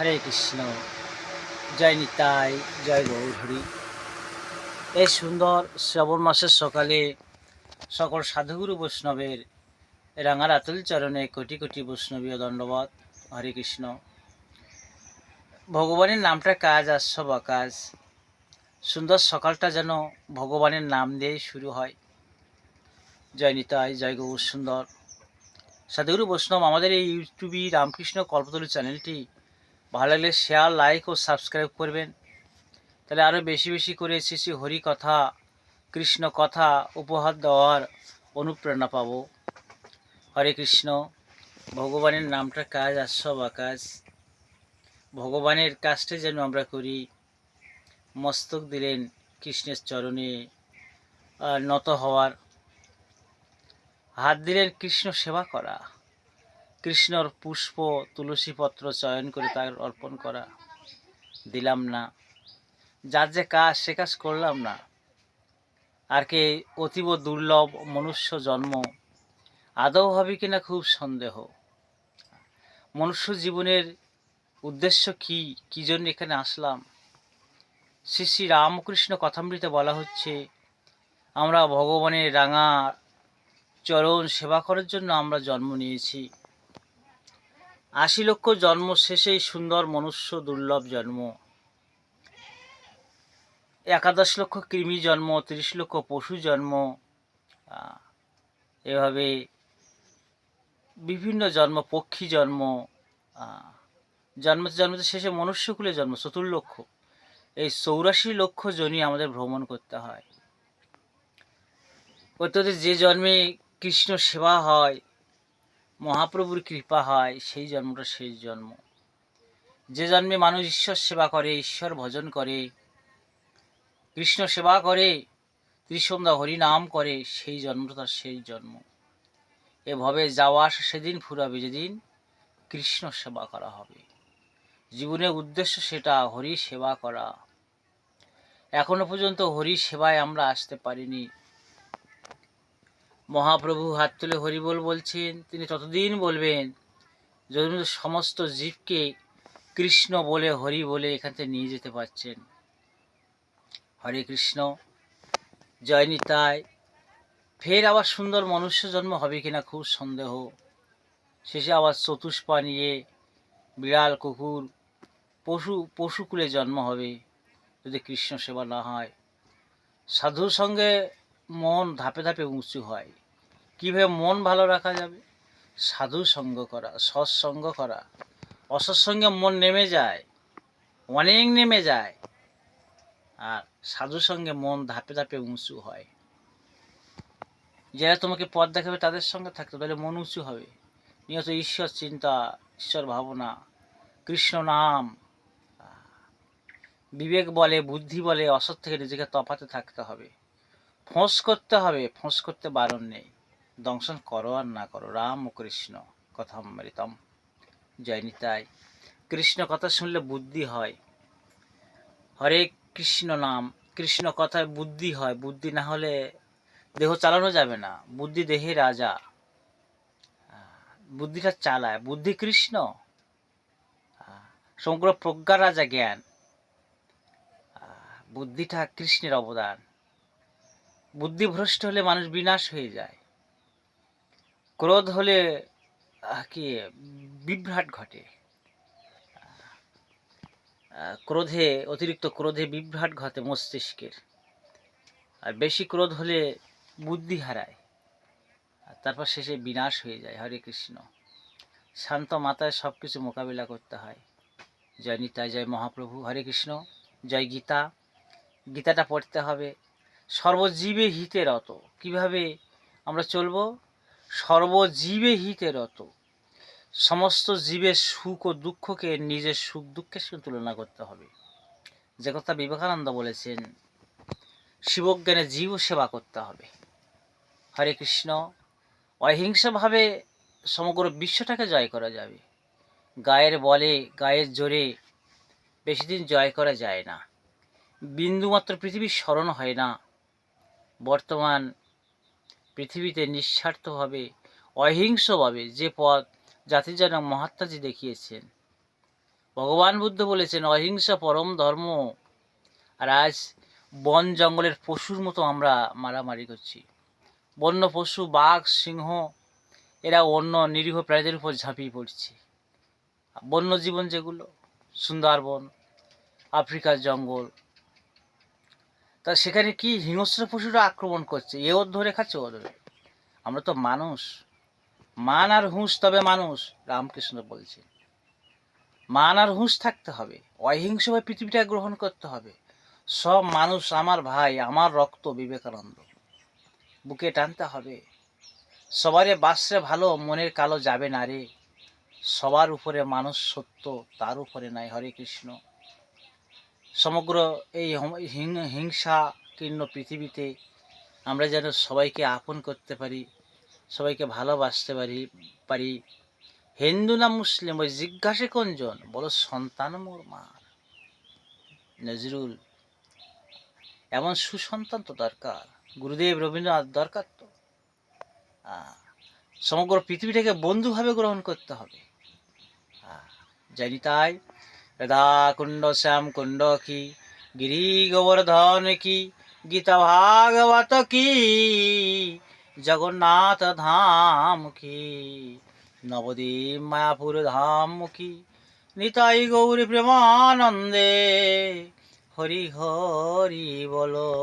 হরে কৃষ্ণ, জয় নিতাই, জয় গৌরহরি। এই সুন্দর শ্রাবণ মাসের সকালে সকল সাধুগুরু বৈষ্ণবের রাঙার আতুল চরণে কোটি কোটি বৈষ্ণবীয় দণ্ডবত। হরে কৃষ্ণ। ভগবানের নামটা কাজ আর সব আকাজ। সুন্দর সকালটা যেন ভগবানের নাম দিয়েই শুরু হয়। জয় নিতাই, জয় গৌর সুন্দর। সাধুগুরু বৈষ্ণব, আমাদের এই ইউটিউবই রামকৃষ্ণ কল্পতরু চ্যানেলটি ভালো লাগলে শেয়ার, লাইক ও সাবস্ক্রাইব করবেন। তাহলে আরও বেশি বেশি করে শ্রী হরি কথা, কৃষ্ণ কথা উপহার দেওয়ার অনুপ্রেরণা পাব। হরে কৃষ্ণ। ভগবানের নামটা কাজ আর সব আকাজ। ভগবানের কাজটা যেন আমরা করি। মস্তক দিলেন কৃষ্ণের চরণে নত হওয়ার, হাত দিলেন কৃষ্ণ সেবা করা, কৃষ্ণর পুষ্প তুলসী পত্র চয়ন করে তার অর্পণ করা। দিলাম না, যার যে কাজ সে কাজ করলাম না। আর কে অতীব দুর্লভ মনুষ্য জন্ম, আদৌ হবে কিনা খুব সন্দেহ। মনুষ্য জীবনের উদ্দেশ্য কি, কি জন্য এখানে আসলাম? শ্রী শ্রী রামকৃষ্ণ কথামৃতে বলা হচ্ছে, আমরা ভগবানের রাঙা চরণ সেবা করার জন্য আমরা জন্ম নিয়েছি। ৮০ লক্ষ জন্ম শেষেই সুন্দর মনুষ্য দুর্লভ জন্ম। ১১ লক্ষ কৃমি জন্ম, ৩০ লক্ষ পশু জন্ম, এভাবে বিভিন্ন জন্ম, পক্ষী জন্ম, জন্মতে জন্মতে শেষে মনুষ্যকুলে জন্ম ৭৪ লক্ষ। এই ৮৪ লক্ষ জনই আমাদের ভ্রমণ করতে হয়। অর্থাৎ যে জন্মে কৃষ্ণ সেবা হয়, মহাপ্রভুর কৃপা হয়, সেই জন্মটা শেষ জন্ম। যে জন্মে মানুষ ঈশ্বর সেবা করে, ঈশ্বর ভজন করে, কৃষ্ণ সেবা করে, ত্রিসন্ধ্যা হরি নাম করে, সেই জন্মটা তার শেষ জন্ম। এভাবে যাওয়া আসা সেদিন ফুরাবে যেদিন কৃষ্ণ সেবা করা হবে। জীবনের উদ্দেশ্য সেটা, হরি সেবা করা। এখনো পর্যন্ত হরি সেবায় আমরা আসতে পারিনি। মহাপ্রভু হাত তুলে হরি বল বলছেন, তিনি ততদিন বলবেন যতদিন সমস্ত জীবকে কৃষ্ণ বলে, হরি বলে এখান থেকে নিয়ে যেতে পারছেন। হরে কৃষ্ণ, জয় নিতাই। ফের আবার সুন্দর মনুষ্য জন্ম হবে কিনা খুব সন্দেহ। শেষে আবার চতুষ্পা নিয়ে বিড়াল, কুকুর, পশুকুলে জন্ম হবে যদি কৃষ্ণ সেবা না হয়। সাধুর সঙ্গে মন ধাপে ধাপে উঁচু হয়। কীভাবে মন ভালো রাখা যাবে? সাধু সঙ্গ করা, সৎসঙ্গ করা। অসৎসঙ্গে মন নেমে যায়, অনেক নেমে যায়। আর সাধু সঙ্গে মন ধাপে ধাপে উঁচু হয়। যারা তোমাকে পথ দেখাবে তাদের সঙ্গে থাকতে, তাহলে মন উঁচু হবে। নিয়ত ঈশ্বর চিন্তা, ঈশ্বর ভাবনা, কৃষ্ণ নাম। বিবেক বলে, বুদ্ধি বলে, অসৎ থেকে নিজেকে তফাতে থাকতে হবে। ফোঁস করতে হবে, ফোঁস করতে বারণ নেই। দংশন করো আর না করো, রাম ও কৃষ্ণ কথামৃতম। জয় নিতাই। কৃষ্ণ কথা শুনলে বুদ্ধি হয়। হরে কৃষ্ণ নাম, কৃষ্ণ কথায় বুদ্ধি হয়। বুদ্ধি না হলে দেহ চালানো যাবে না। বুদ্ধি দেহে রাজা, বুদ্ধিটা চালায়। বুদ্ধি কৃষ্ণ, সমগ্র প্রজ্ঞা রাজা জ্ঞান। বুদ্ধিটা কৃষ্ণের অবদান। বুদ্ধিভ্রষ্ট হলে মানুষ বিনাশ হয়ে যায়। ক্রোধ হলে কি বিভ্রাট ঘটে। ক্রোধে, অতিরিক্ত ক্রোধে বিভ্রাট ঘটে মস্তিষ্কের। আর বেশি ক্রোধ হলে বুদ্ধি হারায়, তারপর শেষে বিনাশ হয়ে যায়। হরে কৃষ্ণ। শান্ত মাথায় সব কিছু মোকাবিলা করতে হয়। জয় নিতাই, জয় মহাপ্রভু। হরে কৃষ্ণ। জয় গীতা। গীতাটা পড়তে হবে। সর্বজীবে হিতে রত। কিভাবে আমরা চলব? সর্বজীবে হিতে রত। সমস্ত জীবের সুখ ও দুঃখকে নিজের সুখ দুঃখের সঙ্গে তুলনা করতে হবে। যে কথা বিবেকানন্দ বলেছেন, শিবজ্ঞানে জীব সেবা করতে হবে। হরে কৃষ্ণ। অহিংসাভাবে সমগ্র বিশ্বটাকে জয় করা যাবে। গায়ের বলে, গায়ের জোরে বেশি দিন জয় করা যায় না। বিন্দুমাত্র পৃথিবীর স্মরণ হয় না। বর্তমান পৃথিবীতে নিঃস্বার্থভাবে, অহিংসভাবে যে পথ জাতির জনক মহাত্মাজি দেখিয়েছেন, ভগবান বুদ্ধ বলেছেন অহিংসা পরম ধর্ম, আর আজ বন জঙ্গলের পশুর মতো আমরা মারামারি করছি। বন্য পশু বাঘ সিংহ এরা অন্য নিরীহ প্রাণীদের উপর ঝাঁপিয়ে পড়ছে। বন্য জীবন যেগুলো, সুন্দরবন, আফ্রিকার জঙ্গল, তা সেখানে কি হিংস্র পশুরা আক্রমণ করছে, এ ওর ধরে খাচ্ছে ও ধরে। আমরা তো মানুষ, মান আর হুঁশ তবে মানুষ, রামকৃষ্ণ বলছে। মান আর হুঁশ থাকতে হবে, অহিংসভাবে পৃথিবীটা গ্রহণ করতে হবে। সব মানুষ আমার ভাই, আমার রক্ত, বিবেকানন্দ বুকে টানতে হবে। সবারে বাসরে ভালো, মনের কালো যাবে না রে। সবার উপরে মানুষ সত্য, তার উপরে নাই। হরে কৃষ্ণ। সমগ্র এই হিংসা কীর্ণ পৃথিবীতে আমরা যেন সবাইকে আপন করতে পারি, সবাইকে ভালোবাসতে পারি। হিন্দু না মুসলিম ওই জিজ্ঞাসে কোনজন, বলো সন্তান মোর মার। নজরুল। এমন সুসন্তান তো দরকার, গুরুদেব রবীন্দ্রনাথ দরকার তো। সমগ্র পৃথিবীটাকে বন্ধুভাবে গ্রহণ করতে হবে। জানি তাই রাধা কুণ্ড শ্যাম কুণ্ড কি, গিরি গোবর্ধন কি, গীতা ভাগবত কি, জগন্নাথ ধাম কি, নবদ্বীপ মায়াপুর ধাম কি, নিতাই গৌরী প্রেমানন্দে হরি হরি বলো।